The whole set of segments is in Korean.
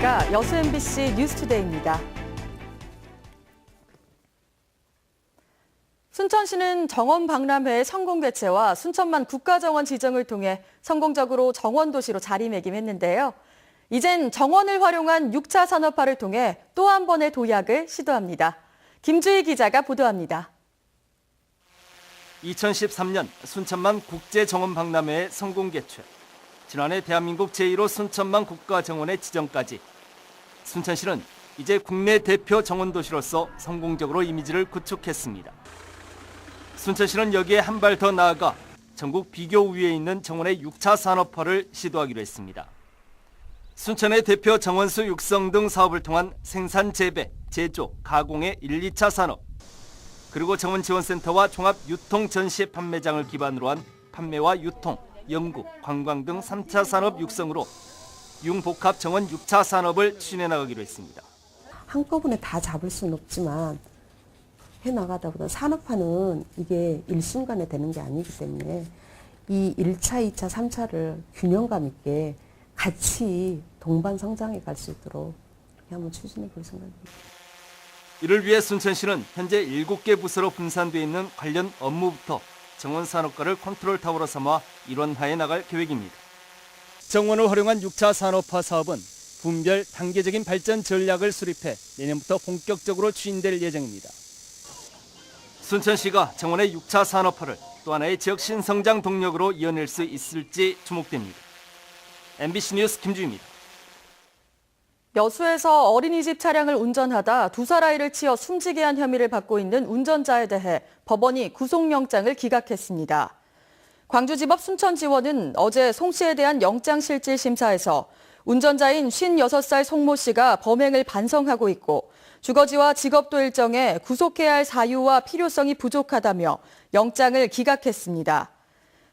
안녕하십니까. 여수 MBC 뉴스투데이입니다. 순천시는 정원 박람회의 성공 개최와 순천만 국가정원 지정을 통해 성공적으로 정원도시로 자리매김했는데요. 이젠 정원을 활용한 6차 산업화를 통해 또 한 번의 도약을 시도합니다. 김주희 기자가 보도합니다. 2013년 순천만 국제정원 박람회의 성공 개최, 지난해 대한민국 제1호 순천만 국가정원의 지정까지 순천시는 이제 국내 대표 정원도시로서 성공적으로 이미지를 구축했습니다. 순천시는 여기에 한 발 더 나아가 전국 비교 우위에 있는 정원의 6차 산업화를 시도하기로 했습니다. 순천의 대표 정원수 육성 등 사업을 통한 생산, 재배, 제조, 가공의 1, 2차 산업, 그리고 정원지원센터와 종합유통 전시 판매장을 기반으로 한 판매와 유통, 연구, 관광 등 3차 산업 육성으로 융복합 정원 6차 산업을 추진해 나가기로 했습니다. 한꺼번에 다 잡을 수는 없지만 해나가다 보다 산업화는 이게 일순간에 되는 게 아니기 때문에 이 1차, 2차, 3차를 균형감 있게 같이 동반 성장해 갈 수 있도록 이렇게 한번 추진해 볼 생각입니다. 이를 위해 순천시는 현재 7개 부서로 분산되어 있는 관련 업무부터 정원 산업화를 컨트롤타워로 삼아 일원화해 나갈 계획입니다. 정원을 활용한 6차 산업화 사업은 분별 단계적인 발전 전략을 수립해 내년부터 본격적으로 추진될 예정입니다. 순천시가 정원의 6차 산업화를 또 하나의 지역 신성장 동력으로 이어낼 수 있을지 주목됩니다. MBC 뉴스 김주희입니다. 여수에서 어린이집 차량을 운전하다 2살 아이를 치어 숨지게 한 혐의를 받고 있는 운전자에 대해 법원이 구속영장을 기각했습니다. 광주지법 순천지원은 어제 송 씨에 대한 영장실질심사에서 운전자인 56살 송모 씨가 범행을 반성하고 있고 주거지와 직업도 일정에 구속해야 할 사유와 필요성이 부족하다며 영장을 기각했습니다.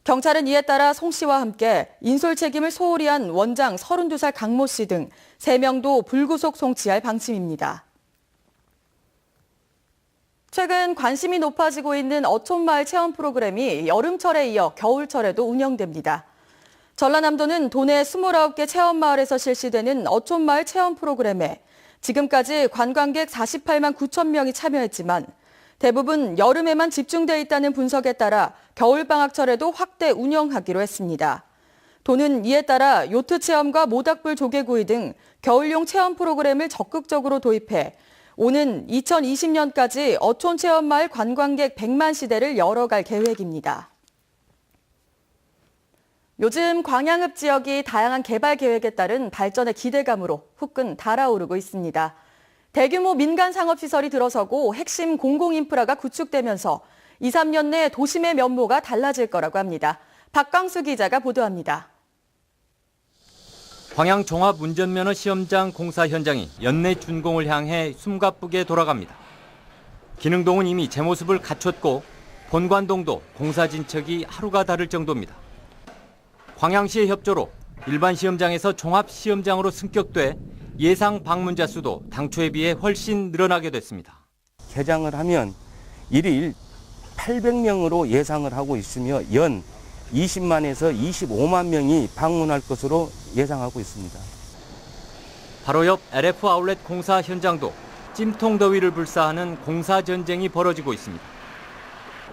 경찰은 이에 따라 송 씨와 함께 인솔 책임을 소홀히 한 원장 32살 강모 씨 등 3명도 불구속 송치할 방침입니다. 최근 관심이 높아지고 있는 어촌마을 체험 프로그램이 여름철에 이어 겨울철에도 운영됩니다. 전라남도는 도내 29개 체험마을에서 실시되는 어촌마을 체험 프로그램에 지금까지 관광객 48만 9천 명이 참여했지만 대부분 여름에만 집중돼 있다는 분석에 따라 겨울방학철에도 확대 운영하기로 했습니다. 도는 이에 따라 요트 체험과 모닥불 조개구이 등 겨울용 체험 프로그램을 적극적으로 도입해 오는 2020년까지 어촌 체험마을 관광객 100만 시대를 열어갈 계획입니다. 요즘 광양읍 지역이 다양한 개발 계획에 따른 발전의 기대감으로 후끈 달아오르고 있습니다. 대규모 민간 상업시설이 들어서고 핵심 공공인프라가 구축되면서 2, 3년 내 도심의 면모가 달라질 거라고 합니다. 박광수 기자가 보도합니다. 광양 종합운전면허 시험장 공사 현장이 연내 준공을 향해 숨가쁘게 돌아갑니다. 기능동은 이미 제 모습을 갖췄고 본관동도 공사 진척이 하루가 다를 정도입니다. 광양시의 협조로 일반 시험장에서 종합 시험장으로 승격돼 예상 방문자 수도 당초에 비해 훨씬 늘어나게 됐습니다. 개장을 하면 일일 800명으로 예상을 하고 있으며 연 20만에서 25만 명이 방문할 것으로 예상하고 있습니다. 바로 옆 LF 아울렛 공사 현장도 찜통 더위를 불사하는 공사 전쟁이 벌어지고 있습니다.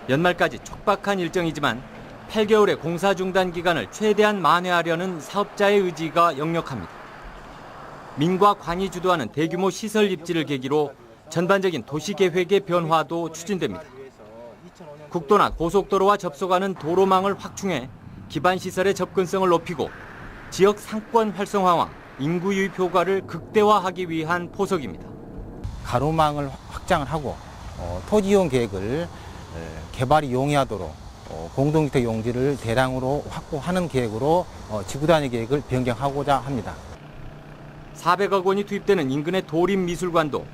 연말까지 촉박한 일정이지만 8개월의 공사 중단 기간을 최대한 만회하려는 사업자의 의지가 역력합니다. 민과 관이 주도하는 대규모 시설 입지를 계기로 전반적인 도시계획의 변화도 추진됩니다. 국도나 고속도로와 접속하는 도로망을 확충해 기반시설의 접근성을 높이고 지역 상권 활성화와 인구 유입 효과를 극대화하기 위한 포석입니다. 가로망을 확장을 하고 토지이용 계획을 개발이 용이하도록 공동주택 용지를 대량으로 확보하는 계획으로 지구 단위 계획을 변경하고자 합니다. 400억 원이 투입되는 인근의 도림미술관도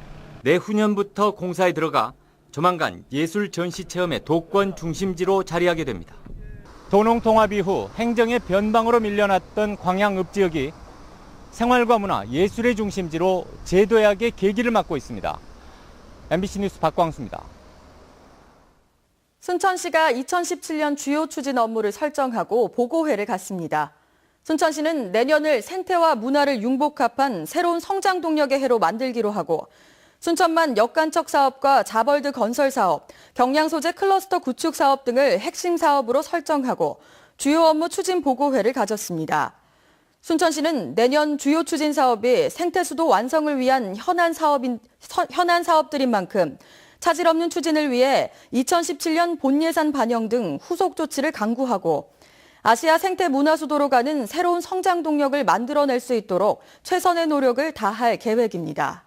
내후년부터 공사에 들어가 조만간 예술 전시 체험의 도권 중심지로 자리하게 됩니다. 도농통합 이후 행정의 변방으로 밀려났던 광양읍 지역이 생활과 문화, 예술의 중심지로 재도약의 계기를 맞고 있습니다. MBC 뉴스 박광수입니다. 순천시가 2017년 주요 추진 업무를 설정하고 보고회를 갖습니다. 순천시는 내년을 생태와 문화를 융복합한 새로운 성장 동력의 해로 만들기로 하고 순천만 역간척 사업과 자벌드 건설 사업, 경량 소재 클러스터 구축 사업 등을 핵심 사업으로 설정하고 주요 업무 추진 보고회를 가졌습니다. 순천시는 내년 주요 추진 사업이 생태수도 완성을 위한 현안 사업들인 만큼 차질 없는 추진을 위해 2017년 본예산 반영 등 후속 조치를 강구하고 아시아 생태 문화수도로 가는 새로운 성장 동력을 만들어낼 수 있도록 최선의 노력을 다할 계획입니다.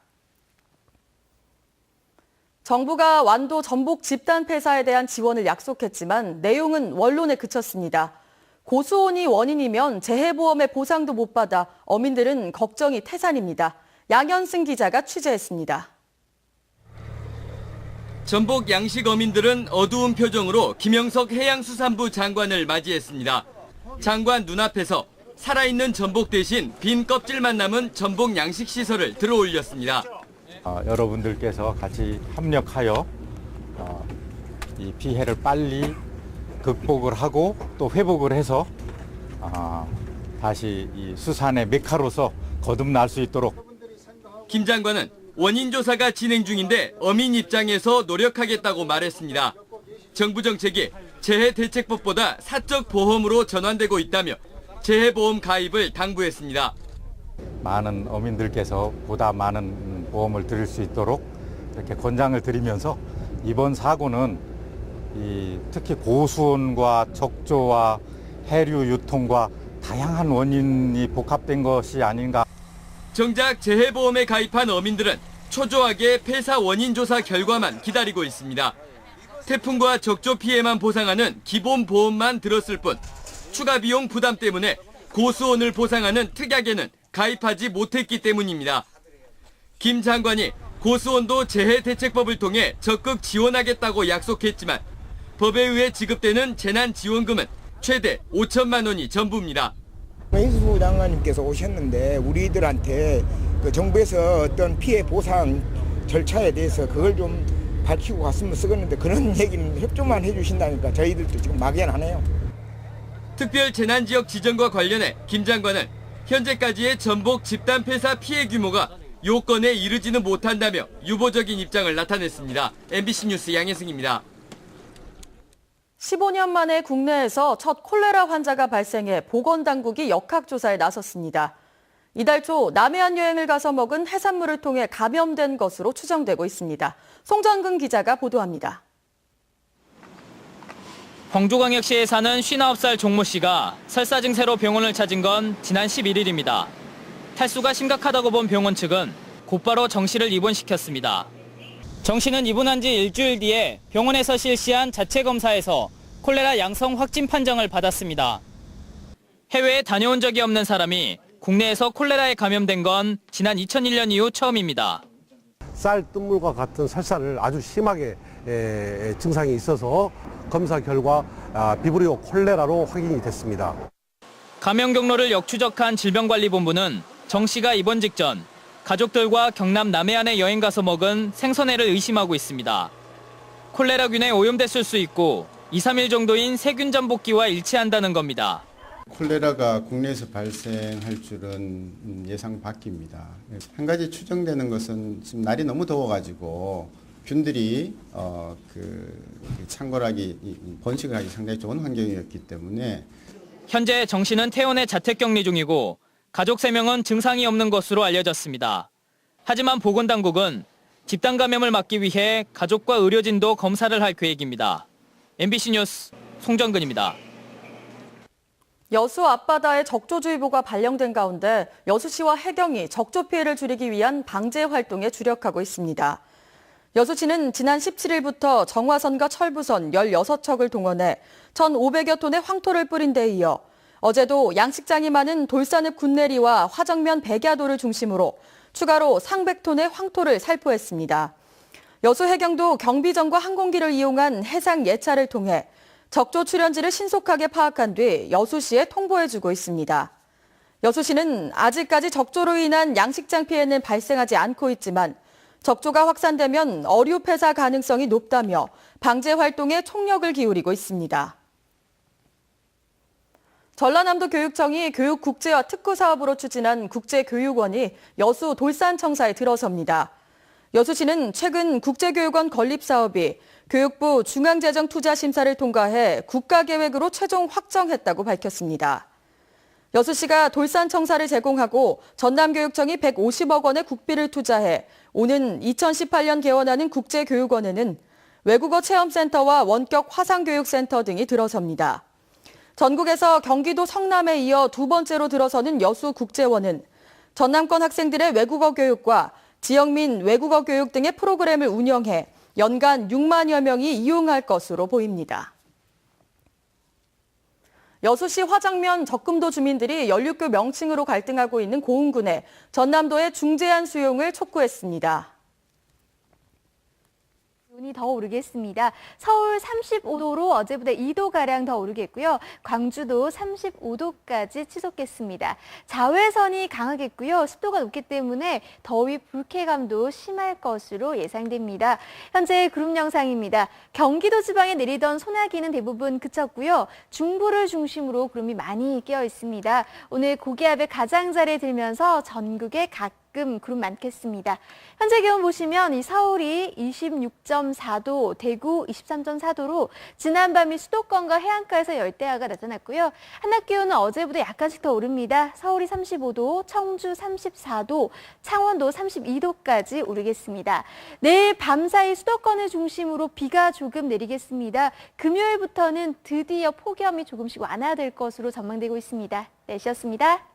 정부가 완도 전복 집단 폐사에 대한 지원을 약속했지만 내용은 원론에 그쳤습니다. 고수온이 원인이면 재해보험의 보상도 못 받아 어민들은 걱정이 태산입니다. 양현승 기자가 취재했습니다. 전복 양식 어민들은 어두운 표정으로 김영석 해양수산부 장관을 맞이했습니다. 장관 눈앞에서 살아있는 전복 대신 빈 껍질만 남은 전복 양식 시설을 들어올렸습니다. 여러분들께서 같이 협력하여 이 피해를 빨리 극복을 하고 또 회복을 해서 다시 이 수산의 메카로서 거듭날 수 있도록. 김 장관은 원인 조사가 진행 중인데 어민 입장에서 노력하겠다고 말했습니다. 정부 정책이 재해대책법보다 사적 보험으로 전환되고 있다며 재해보험 가입을 당부했습니다. 많은 어민들께서 보다 많은 보험을 드릴 수 있도록 이렇게 권장을 드리면서 이번 사고는 특히 고수온과 적조와 해류 유통과 다양한 원인이 복합된 것이 아닌가. 정작 재해보험에 가입한 어민들은 초조하게 폐사 원인 조사 결과만 기다리고 있습니다. 태풍과 적조 피해만 보상하는 기본 보험만 들었을 뿐 추가 비용 부담 때문에 고수온을 보상하는 특약에는 가입하지 못했기 때문입니다. 김 장관이 고수온도 재해대책법을 통해 적극 지원하겠다고 약속했지만 법에 의해 지급되는 재난지원금은 최대 5천만 원이 전부입니다. 해수부 장관님께서 오셨는데 우리들한테 그 정부에서 어떤 피해 보상 절차에 대해서 그걸 좀 밝히고 갔으면 쓰겠는데 그런 얘기는 협조만 해주신다니까 저희들도 지금 막연하네요. 특별 재난지역 지정과 관련해 김 장관은 현재까지의 전복 집단 폐사 피해 규모가 요건에 이르지는 못한다며 유보적인 입장을 나타냈습니다. MBC 뉴스 양혜승입니다. 15년 만에 국내에서 첫 콜레라 환자가 발생해 보건당국이 역학조사에 나섰습니다. 이달 초 남해안 여행을 가서 먹은 해산물을 통해 감염된 것으로 추정되고 있습니다. 송정근 기자가 보도합니다. 광주광역시에 사는 59살 종모 씨가 설사 증세로 병원을 찾은 건 지난 11일입니다. 탈수가 심각하다고 본 병원 측은 곧바로 정 씨를 입원시켰습니다. 정 씨는 입원한 지 일주일 뒤에 병원에서 실시한 자체 검사에서 콜레라 양성 확진 판정을 받았습니다. 해외에 다녀온 적이 없는 사람이 국내에서 콜레라에 감염된 건 지난 2001년 이후 처음입니다. 쌀, 뜬물과 같은 설사를 아주 심하게 증상이 있어서 검사 결과 비브리오 콜레라로 확인이 됐습니다. 감염 경로를 역추적한 질병관리본부는 정 씨가 입원 직전 가족들과 경남 남해안에 여행 가서 먹은 생선회를 의심하고 있습니다. 콜레라균에 오염됐을 수 있고 2, 3일 정도인 세균 잠복기와 일치한다는 겁니다. 콜레라가 국내에서 발생할 줄은 예상 밖입니다. 한 가지 추정되는 것은 지금 날이 너무 더워가지고 균들이 창궐하기, 번식을 하기 상당히 좋은 환경이었기 때문에 현재 정 씨는 퇴원해 자택격리 중이고 가족 3명은 증상이 없는 것으로 알려졌습니다. 하지만 보건당국은 집단 감염을 막기 위해 가족과 의료진도 검사를 할 계획입니다. MBC 뉴스 송정근입니다. 여수 앞바다에 적조주의보가 발령된 가운데 여수시와 해경이 적조 피해를 줄이기 위한 방제 활동에 주력하고 있습니다. 여수시는 지난 17일부터 정화선과 철부선 16척을 동원해 1,500여 톤의 황토를 뿌린 데 이어 어제도 양식장이 많은 돌산읍 군내리와 화정면 백야도를 중심으로 추가로 300톤의 황토를 살포했습니다. 여수해경도 경비정과 항공기를 이용한 해상 예차를 통해 적조 출현지를 신속하게 파악한 뒤 여수시에 통보해주고 있습니다. 여수시는 아직까지 적조로 인한 양식장 피해는 발생하지 않고 있지만 적조가 확산되면 어류 폐사 가능성이 높다며 방제 활동에 총력을 기울이고 있습니다. 전라남도 교육청이 교육 국제화 특구 사업으로 추진한 국제교육원이 여수 돌산청사에 들어섭니다. 여수시는 최근 국제교육원 건립 사업이 교육부 중앙재정투자심사를 통과해 국가계획으로 최종 확정했다고 밝혔습니다. 여수시가 돌산청사를 제공하고 전남교육청이 150억 원의 국비를 투자해 오는 2018년 개원하는 국제교육원에는 외국어 체험센터와 원격 화상교육센터 등이 들어섭니다. 전국에서 경기도 성남에 이어 두 번째로 들어서는 여수국제원은 전남권 학생들의 외국어 교육과 지역민 외국어 교육 등의 프로그램을 운영해 연간 6만여 명이 이용할 것으로 보입니다. 여수시 화장면 적금도 주민들이 연륙교 명칭으로 갈등하고 있는 고흥군에 전남도의 중재안 수용을 촉구했습니다. 기온이 더 오르겠습니다. 서울 35도로 어제보다 2도가량 더 오르겠고요. 광주도 35도까지 치솟겠습니다. 자외선이 강하겠고요. 습도가 높기 때문에 더위 불쾌감도 심할 것으로 예상됩니다. 현재 구름 영상입니다. 경기도 지방에 내리던 소나기는 대부분 그쳤고요. 중부를 중심으로 구름이 많이 끼어 있습니다. 오늘 고기압의 가장자리에 들면서 전국에 가끔 구름 많겠습니다. 현재 기온 보시면 이 서울이 26.4도, 대구 23.4도로 지난밤이 수도권과 해안가에서 열대야가 나타났고요. 한낮 기온은 어제보다 약간씩 더 오릅니다. 서울이 35도, 청주 34도, 창원도 32도까지 오르겠습니다. 내일 밤사이 수도권을 중심으로 비가 조금 내리겠습니다. 금요일부터는 드디어 폭염이 조금씩 완화될 것으로 전망되고 있습니다. 날씨였습니다.